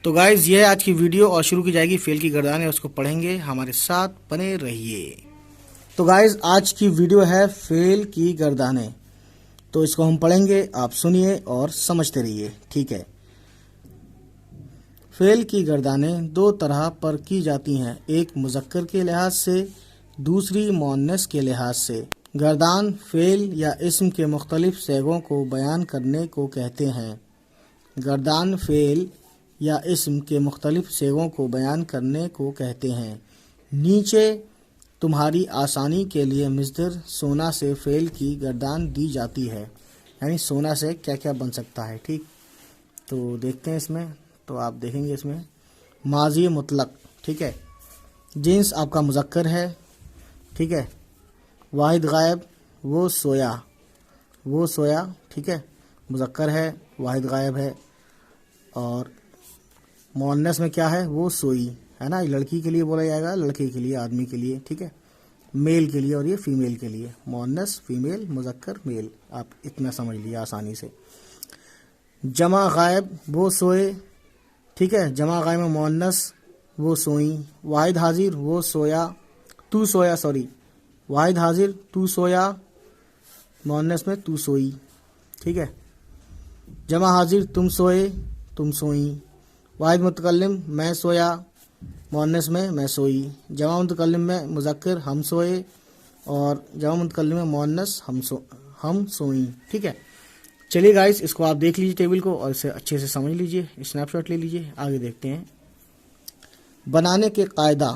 تو گائز یہ ہے آج کی ویڈیو اور شروع کی جائے گی فیل کی گردانیں، اس کو پڑھیں گے، ہمارے ساتھ بنے رہیے۔ تو گائز آج کی ویڈیو ہے فیل کی گردانیں، تو اس کو ہم پڑھیں گے، آپ سنیے اور سمجھتے رہیے، ٹھیک ہے۔ فعل کی گردانیں دو طرح پر کی جاتی ہیں، ایک مذکر کے لحاظ سے، دوسری مؤنث کے لحاظ سے۔ گردان فعل یا اسم کے مختلف صیغوں کو بیان کرنے کو کہتے ہیں۔ گردان فعل یا اسم کے مختلف صیغوں کو بیان کرنے کو کہتے ہیں۔ نیچے تمہاری آسانی کے لیے مصدر سونا سے فعل کی گردان دی جاتی ہے، یعنی سونا سے کیا کیا بن سکتا ہے، ٹھیک۔ تو دیکھتے ہیں اس میں، تو آپ دیکھیں گے اس میں ماضی مطلق، ٹھیک ہے، جنس آپ کا مذکر ہے، ٹھیک ہے، واحد غائب وہ سویا، ٹھیک ہے، مذکر ہے، واحد غائب ہے، اور مؤنث میں کیا ہے، وہ سوئی ہے نا، لڑکی کے لیے بولا جائے گا، لڑکے کے لیے، آدمی کے لیے، ٹھیک ہے، میل کے لیے، اور یہ فیمیل کے لیے، مؤنث فیمیل، مذکر میل، آپ اتنا سمجھ لیے آسانی سے۔ جمع غائب وہ سوئے، ٹھیک ہے، جمع غائب میں مؤنث وہ سوئیں، واحد حاضر وہ سویا، واحد حاضر تو سویا، مؤنث میں تو سوئی، ٹھیک ہے، جمع حاضر تم سوئے، تم سوئیں، واحد متکلم میں سویا، مؤنث میں میں سوئی، جمع متکلم میں مذکر ہم سوئے، اور جمع متکلم میں مؤنث ہم سوئیں، ٹھیک ہے۔ چلیے گائز اس کو آپ دیکھ لیجیے ٹیبل کو، اور اسے اچھے سے سمجھ لیجیے، اسنیپ شاٹ لے لیجیے، آگے دیکھتے ہیں۔ بنانے کے قاعدہ: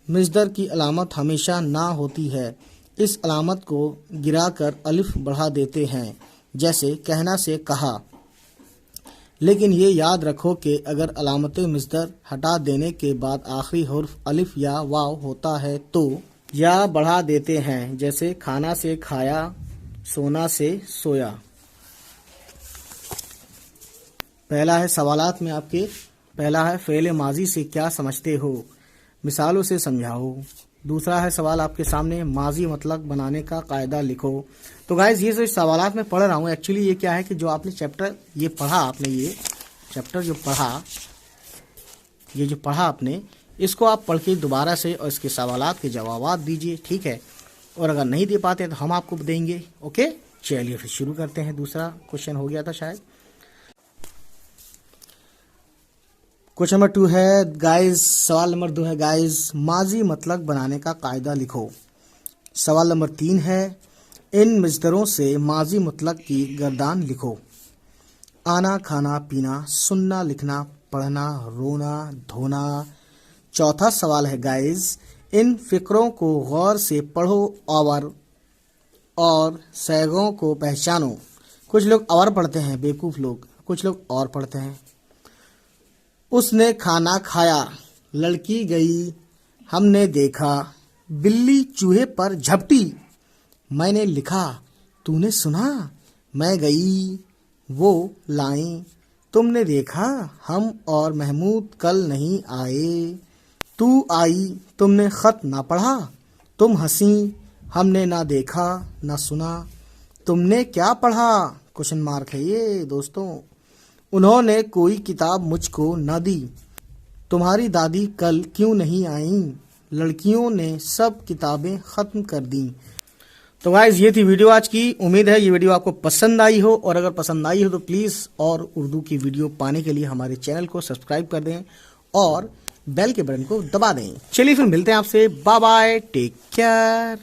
مصدر کی علامت ہمیشہ نہ ہوتی ہے، اس علامت کو گرا کر الف بڑھا دیتے ہیں، جیسے کہنا سے کہا۔ لیکن یہ یاد رکھو کہ اگر علامت مصدر ہٹا دینے کے بعد آخری حرف الف یا واو ہوتا ہے تو یا بڑھا دیتے ہیں، جیسے کھانا سے کھایا، سونا سے سویا۔ پہلا ہے سوالات میں آپ کے، پہلا ہے فعل ماضی سے کیا سمجھتے ہو، مثالوں سے سمجھاؤ۔ دوسرا ہے سوال آپ کے سامنے، ماضی مطلق بنانے کا قاعدہ لکھو۔ تو گائز یہ جو سوالات میں پڑھ رہا ہوں، ایکچولی یہ کیا ہے کہ جو آپ نے چیپٹر یہ پڑھا، آپ نے یہ چیپٹر جو پڑھا آپ نے، اس کو آپ پڑھ کے دوبارہ سے اور اس کے سوالات کے جوابات دیجئے، ٹھیک ہے، اور اگر نہیں دے پاتے تو ہم آپ کو دیں گے، اوکے۔ چلیے پھر شروع کرتے ہیں، دوسرا کوشچن ہو گیا تھا شاید۔ کوشچن نمبر 2 ہے گائز، سوال نمبر 2 ہے گائز، ماضی مطلق بنانے کا قاعدہ لکھو۔ سوال نمبر 3 ہے ان مصدروں سے ماضی مطلق کی گردان لکھو۔ آنا، کھانا، پینا، سننا، لکھنا، پڑھنا، رونا، دھونا۔ چوتھا سوال ہے گائز، ان فقروں کو غور سے پڑھو اور صیغوں کو پہچانو۔ کچھ لوگ اور پڑھتے ہیں، بیوقوف لوگ، کچھ لوگ اور پڑھتے ہیں۔ اس نے کھانا کھایا، لڑکی گئی، ہم نے دیکھا، بلی چوہے پر جھپٹی، میں نے لکھا، تو نے سنا، میں گئی، وہ لائیں، تم نے دیکھا، ہم اور محمود کل نہیں آئے، تو آئی، تم نے خط نہ پڑھا، تم ہنسی، ہم نے نہ دیکھا نہ سنا، تم نے کیا پڑھا، کوشچن مارک ہے یہ دوستوں۔ انہوں نے کوئی کتاب مجھ کو نہ دی، تمہاری دادی کل کیوں نہیں آئیں، لڑکیوں نے سب کتابیں ختم کر دیں۔ تو گائز یہ تھی ویڈیو آج کی، امید ہے یہ ویڈیو آپ کو پسند آئی ہو، اور اگر پسند آئی ہو تو پلیز اور اردو کی ویڈیو پانے کے لیے ہمارے چینل کو سبسکرائب کر دیں اور بیل کے بٹن کو دبا دیں۔ چلیے پھر ملتے ہیں آپ سے، بائے بائے، ٹیک کیئر۔